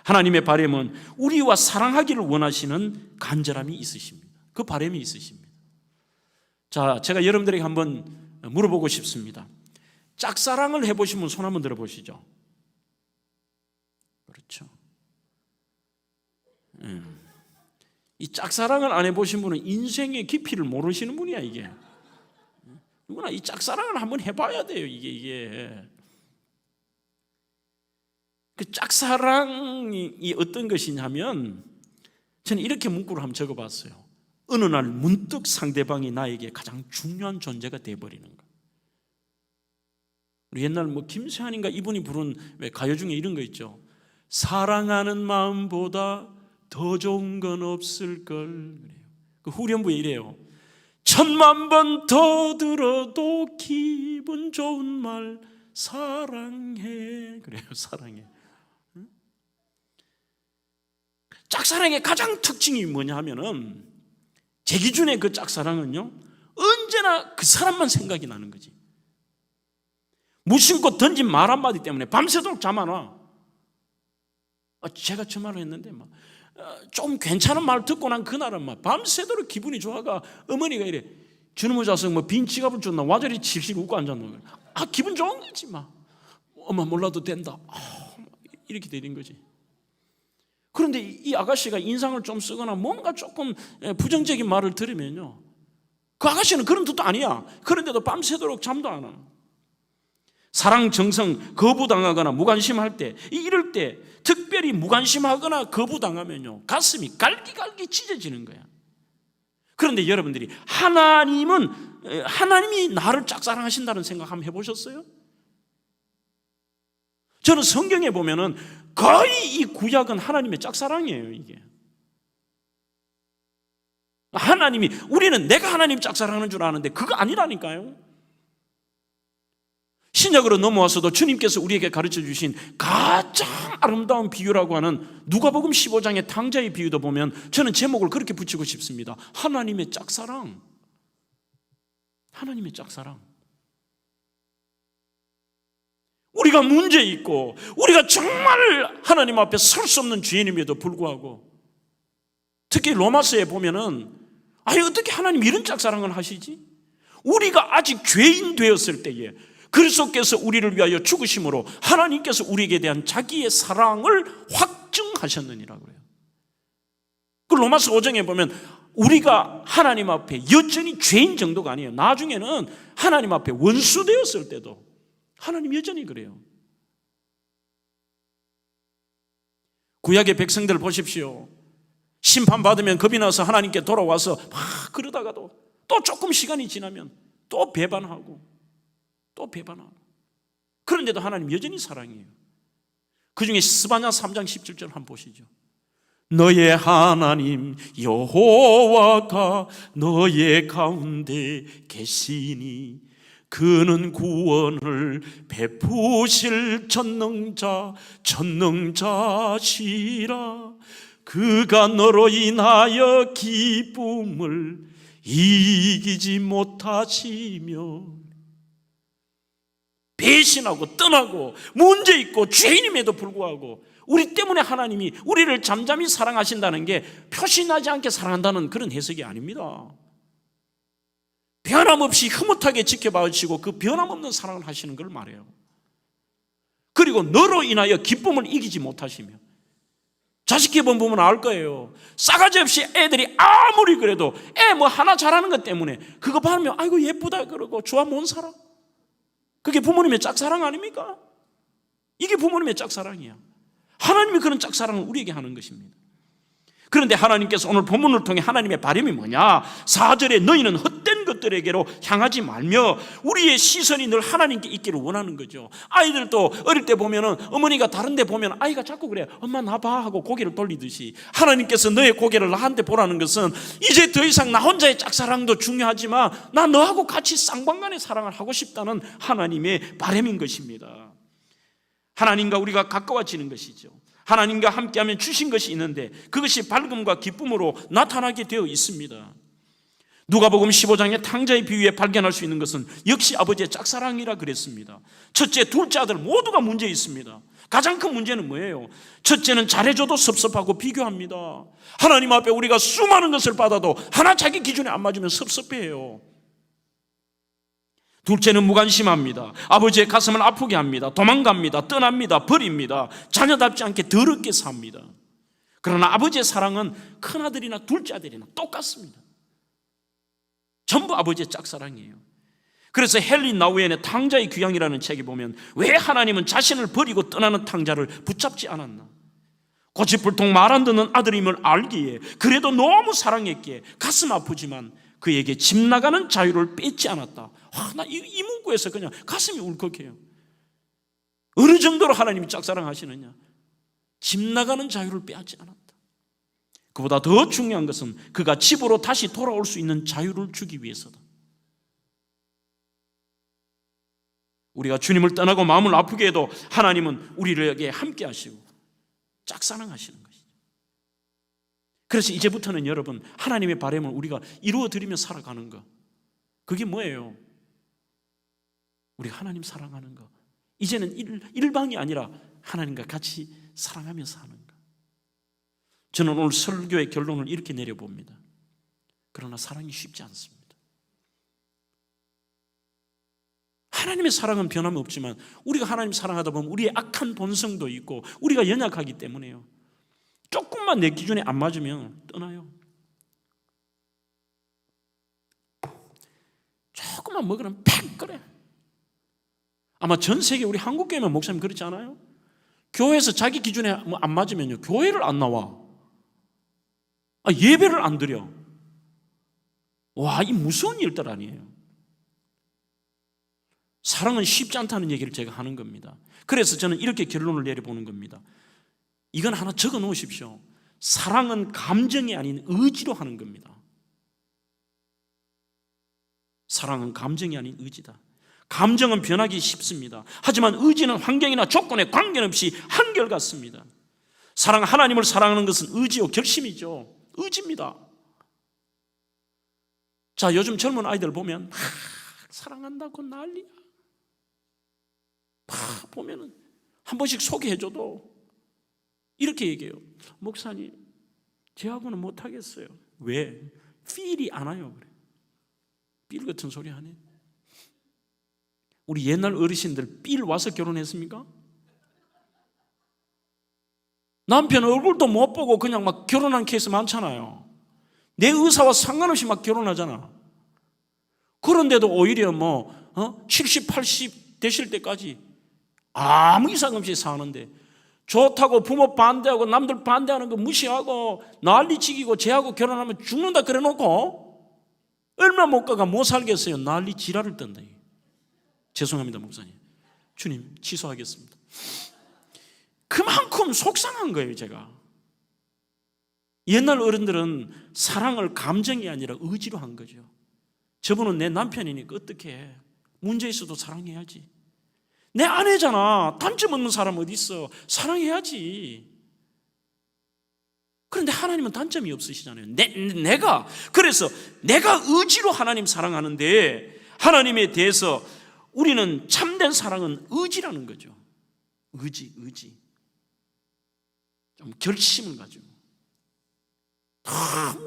하나님의 바람은 우리와 사랑하기를 원하시는 간절함이 있으십니다. 그 바람이 있으십니다. 자, 제가 여러분들에게 한번 물어보고 싶습니다. 짝사랑을 해보신 분 손 한번 들어보시죠. 그렇죠. 이 짝사랑을 안 해보신 분은 인생의 깊이를 모르시는 분이야, 이게. 누구나 이 짝사랑을 한번 해봐야 돼요, 이게. 그 짝사랑이 어떤 것이냐면, 저는 이렇게 문구를 한번 적어봤어요. 어느 날 문득 상대방이 나에게 가장 중요한 존재가 되어버리는 거예요. 우리 옛날 김세환인가 이분이 부른 왜 가요 중에 이런 거 있죠. 사랑하는 마음보다 더 좋은 건 없을걸. 그 후렴부에 이래요. 10,000번 더 들어도 기분 좋은 말 사랑해. 그래요, 사랑해. 짝사랑의 가장 특징이 뭐냐 하면은, 제 기준에 그 짝사랑은요, 언제나 그 사람만 생각이 나는 거지. 무심코 던진 말 한마디 때문에 밤새도록 잠 안 와. 제가 저 말을 했는데 좀 괜찮은 말 듣고 난 그날은 밤새도록 기분이 좋아가 어머니가 이래, 저놈의 자식 빈 지갑을 줬나 와저리 칠실 웃고 앉았노. 기분 좋은 거지 엄마 몰라도 된다. 이렇게 되는 거지. 그런데 이 아가씨가 인상을 좀 쓰거나 뭔가 조금 부정적인 말을 들으면요, 그 아가씨는 그런 뜻도 아니야. 그런데도 밤새도록 잠도 안 와. 사랑 정성 거부당하거나 무관심할 때, 이럴 때 특별히 무관심하거나 거부당하면요, 가슴이 갈기갈기 찢어지는 거야. 그런데 여러분들이 하나님이 나를 짝사랑하신다는 생각 한번 해보셨어요? 저는 성경에 보면은 거의 이 구약은 하나님의 짝사랑이에요, 이게. 하나님이, 우리는 내가 하나님 짝사랑하는 줄 아는데 그거 아니라니까요. 신약으로 넘어와서도 주님께서 우리에게 가르쳐 주신 가장 아름다운 비유라고 하는 누가복음 15장의 탕자의 비유도 보면 저는 제목을 그렇게 붙이고 싶습니다. 하나님의 짝사랑. 하나님의 짝사랑. 우리가 문제 있고 우리가 정말 하나님 앞에 설 수 없는 죄인임에도 불구하고, 특히 로마서에 보면은 어떻게 하나님 이런 짝사랑을 하시지? 우리가 아직 죄인 되었을 때에 그리스도께서 우리를 위하여 죽으심으로 하나님께서 우리에게 대한 자기의 사랑을 확증하셨느니라 그래요. 그 로마서 5장에 보면 우리가 하나님 앞에 여전히 죄인 정도가 아니에요. 나중에는 하나님 앞에 원수 되었을 때도 하나님 여전히 그래요. 구약의 백성들 보십시오. 심판받으면 겁이 나서 하나님께 돌아와서 막 그러다가도 또 조금 시간이 지나면 또 배반하고 또 배반하고. 그런데도 하나님 여전히 사랑해요. 그 중에 스바냐 3장 17절 한번 보시죠. 너의 하나님 여호와가 너의 가운데 계시니 그는 구원을 베푸실 전능자시라. 그가 너로 인하여 기쁨을 이기지 못하시며. 배신하고 떠나고 문제 있고 죄인임에도 불구하고 우리 때문에 하나님이 우리를 잠잠히 사랑하신다는 게 표시나지 않게 사랑한다는 그런 해석이 아닙니다. 변함없이 흐뭇하게 지켜봐 주시고 그 변함없는 사랑을 하시는 걸 말해요. 그리고 너로 인하여 기쁨을 이기지 못하시며. 자식 기분 보면 알 거예요. 싸가지 없이 애들이 아무리 그래도 애 하나 잘하는 것 때문에 그거 봐면 아이고 예쁘다 그러고 좋아 못 살아. 그게 부모님의 짝사랑 아닙니까? 이게 부모님의 짝사랑이야. 하나님이 그런 짝사랑을 우리에게 하는 것입니다. 그런데 하나님께서 오늘 본문을 통해 하나님의 바람이 뭐냐? 4절에 너희는 헛된 것들에게로 향하지 말며 우리의 시선이 늘 하나님께 있기를 원하는 거죠. 아이들도 어릴 때 보면은 어머니가 다른 데 보면 아이가 자꾸 그래. 엄마 나 봐 하고 고개를 돌리듯이 하나님께서 너의 고개를 나한테 보라는 것은 이제 더 이상 나 혼자의 짝사랑도 중요하지만 나 너하고 같이 쌍방간의 사랑을 하고 싶다는 하나님의 바람인 것입니다. 하나님과 우리가 가까워지는 것이죠. 하나님과 함께하면 주신 것이 있는데 그것이 밝음과 기쁨으로 나타나게 되어 있습니다. 누가복음 15장의 탕자의 비유에 발견할 수 있는 것은 역시 아버지의 짝사랑이라 그랬습니다. 첫째, 둘째 아들 모두가 문제 있습니다. 가장 큰 문제는 뭐예요? 첫째는 잘해줘도 섭섭하고 비교합니다. 하나님 앞에 우리가 수많은 것을 받아도 하나 자기 기준에 안 맞으면 섭섭해요. 둘째는 무관심합니다. 아버지의 가슴을 아프게 합니다. 도망갑니다. 떠납니다. 버립니다. 자녀답지 않게 더럽게 삽니다. 그러나 아버지의 사랑은 큰아들이나 둘째 아들이나 똑같습니다. 전부 아버지의 짝사랑이에요. 그래서 헨리 나우엔의 탕자의 귀향이라는 책에 보면 왜 하나님은 자신을 버리고 떠나는 탕자를 붙잡지 않았나? 고집불통 말 안 듣는 아들임을 알기에, 그래도 너무 사랑했기에 가슴 아프지만 그에게 집 나가는 자유를 뺏지 않았다. 나 이 문구에서 그냥 가슴이 울컥해요. 어느 정도로 하나님이 짝사랑하시느냐? 집 나가는 자유를 빼앗지 않았다. 그보다 더 중요한 것은 그가 집으로 다시 돌아올 수 있는 자유를 주기 위해서다. 우리가 주님을 떠나고 마음을 아프게 해도 하나님은 우리에게 함께 하시고 짝사랑하시는 것이죠. 그래서 이제부터는 여러분, 하나님의 바람을 우리가 이루어드리며 살아가는 것, 그게 뭐예요? 우리 하나님 사랑하는 것. 이제는 일방이 아니라 하나님과 같이 사랑하며 사는 것. 저는 오늘 설교의 결론을 이렇게 내려봅니다. 그러나 사랑이 쉽지 않습니다. 하나님의 사랑은 변함없지만 우리가 하나님 사랑하다 보면 우리의 악한 본성도 있고 우리가 연약하기 때문에요. 조금만 내 기준에 안 맞으면 떠나요. 조금만 먹으면 팩 그래. 아마 전 세계 우리 한국교회만 목사님 그렇지 않아요? 교회에서 자기 기준에 안 맞으면요, 교회를 안 나와. 예배를 안 드려. 와, 이 무서운 일들 아니에요. 사랑은 쉽지 않다는 얘기를 제가 하는 겁니다. 그래서 저는 이렇게 결론을 내려보는 겁니다. 이건 하나 적어 놓으십시오. 사랑은 감정이 아닌 의지로 하는 겁니다. 사랑은 감정이 아닌 의지다. 감정은 변하기 쉽습니다. 하지만 의지는 환경이나 조건에 관계없이 한결같습니다. 하나님을 사랑하는 것은 의지요, 결심이죠. 의지입니다. 자, 요즘 젊은 아이들 보면 막 사랑한다고 난리야. 막 보면은 한 번씩 소개해줘도 이렇게 얘기해요. 목사님, 저하고는 못하겠어요. 왜? 필이 안 와요. 그래. 필 같은 소리 하네. 우리 옛날 어르신들 필 와서 결혼했습니까? 남편 얼굴도 못 보고 그냥 막 결혼한 케이스 많잖아요. 내 의사와 상관없이 막 결혼하잖아. 그런데도 오히려 70, 80 되실 때까지 아무 이상 없이 사는데, 좋다고 부모 반대하고 남들 반대하는 거 무시하고 난리치기고 쟤하고 결혼하면 죽는다 그래 놓고 얼마 못 가가 못 살겠어요. 난리 지랄을 떤다. 죄송합니다, 목사님. 주님, 취소하겠습니다. 그만큼 속상한 거예요, 제가. 옛날 어른들은 사랑을 감정이 아니라 의지로 한 거죠. 저분은 내 남편이니까 어떻게 해? 문제 있어도 사랑해야지. 내 아내잖아. 단점 없는 사람 어디 있어? 사랑해야지. 그런데 하나님은 단점이 없으시잖아요. 그래서 내가 의지로 하나님 사랑하는데, 하나님에 대해서 우리는 참된 사랑은 의지라는 거죠. 의지. 좀 결심을 가지고.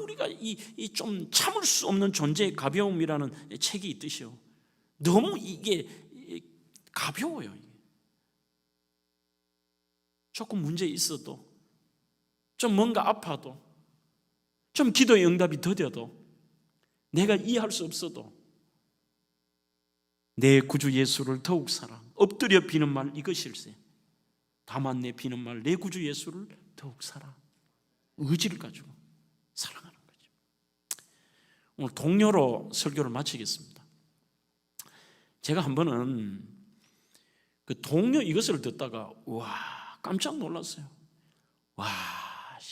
우리가 이 좀 참을 수 없는 존재의 가벼움이라는 책이 있듯이요. 너무 이게 가벼워요. 조금 문제 있어도, 좀 뭔가 아파도, 좀 기도의 응답이 더뎌도, 내가 이해할 수 없어도 내 구주 예수를 더욱 사랑. 엎드려 비는 말 이것일세. 다만 내 비는 말 내 구주 예수를 더욱 사랑. 의지를 가지고 사랑하는 거죠. 오늘 동료로 설교를 마치겠습니다. 제가 한 번은 그 동료 이것을 듣다가 깜짝 놀랐어요.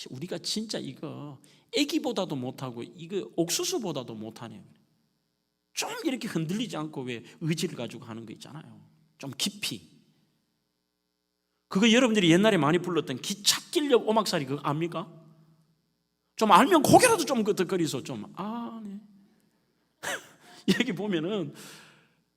우리가 진짜 이거 애기보다도 못하고 이거 옥수수보다도 못하네요. 좀 이렇게 흔들리지 않고 왜 의지를 가지고 하는 거 있잖아요. 좀 깊이. 그거 여러분들이 옛날에 많이 불렀던 기찻길역 오막살이 그거 압니까? 좀 알면 고개라도 좀 끄덕거리서 좀 네. 여기 보면은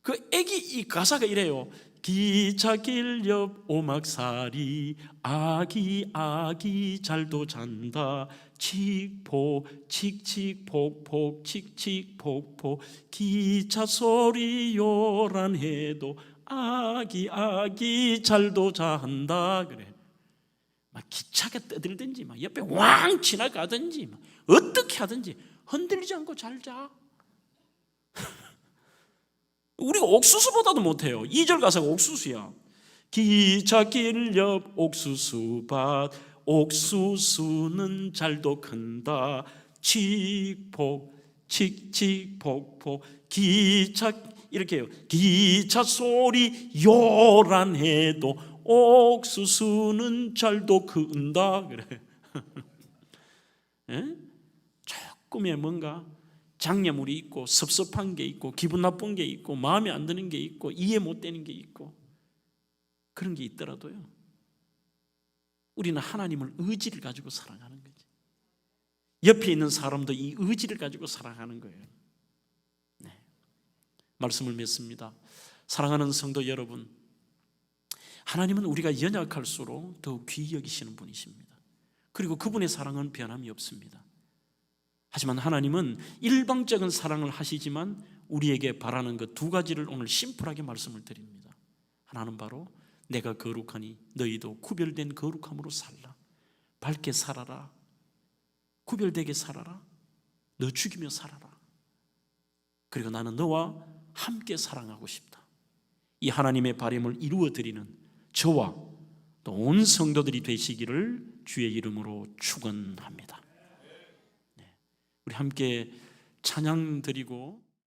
그 애기 이 가사가 이래요. 기차길 옆 오막살이 아기 잘도 잔다. 칙포 칙칙폭폭 칙칙폭폭 기차 소리 요란해도 아기 잘도 잔다. 그래. 막 기차가 떠들든지 막 옆에 왕 지나가든지 막 어떻게 하든지 흔들리지 않고 잘 자. 우리가 옥수수보다도 못해요. 2절 가사가 옥수수야. 기차길 옆 옥수수밭 옥수수는 잘도 큰다. 칙폭 칙칙폭폭 기차 이렇게 해요. 기차 소리 요란해도 옥수수는 잘도 큰다. 그래. 에? 조금의 뭔가 장애물이 있고 섭섭한 게 있고 기분 나쁜 게 있고 마음에 안 드는 게 있고 이해 못 되는 게 있고 그런 게 있더라도요, 우리는 하나님을 의지를 가지고 사랑하는 거지. 옆에 있는 사람도 이 의지를 가지고 사랑하는 거예요. 네. 말씀을 맺습니다. 사랑하는 성도 여러분, 하나님은 우리가 연약할수록 더욱 귀히 여기시는 분이십니다. 그리고 그분의 사랑은 변함이 없습니다. 하지만 하나님은 일방적인 사랑을 하시지만 우리에게 바라는 그 두 가지를 오늘 심플하게 말씀을 드립니다. 하나는 바로 내가 거룩하니 너희도 구별된 거룩함으로 살라. 밝게 살아라. 구별되게 살아라. 너 죽이며 살아라. 그리고 나는 너와 함께 사랑하고 싶다. 이 하나님의 바람을 이루어드리는 저와 또 온 성도들이 되시기를 주의 이름으로 축원합니다. 우리 함께 찬양 드리고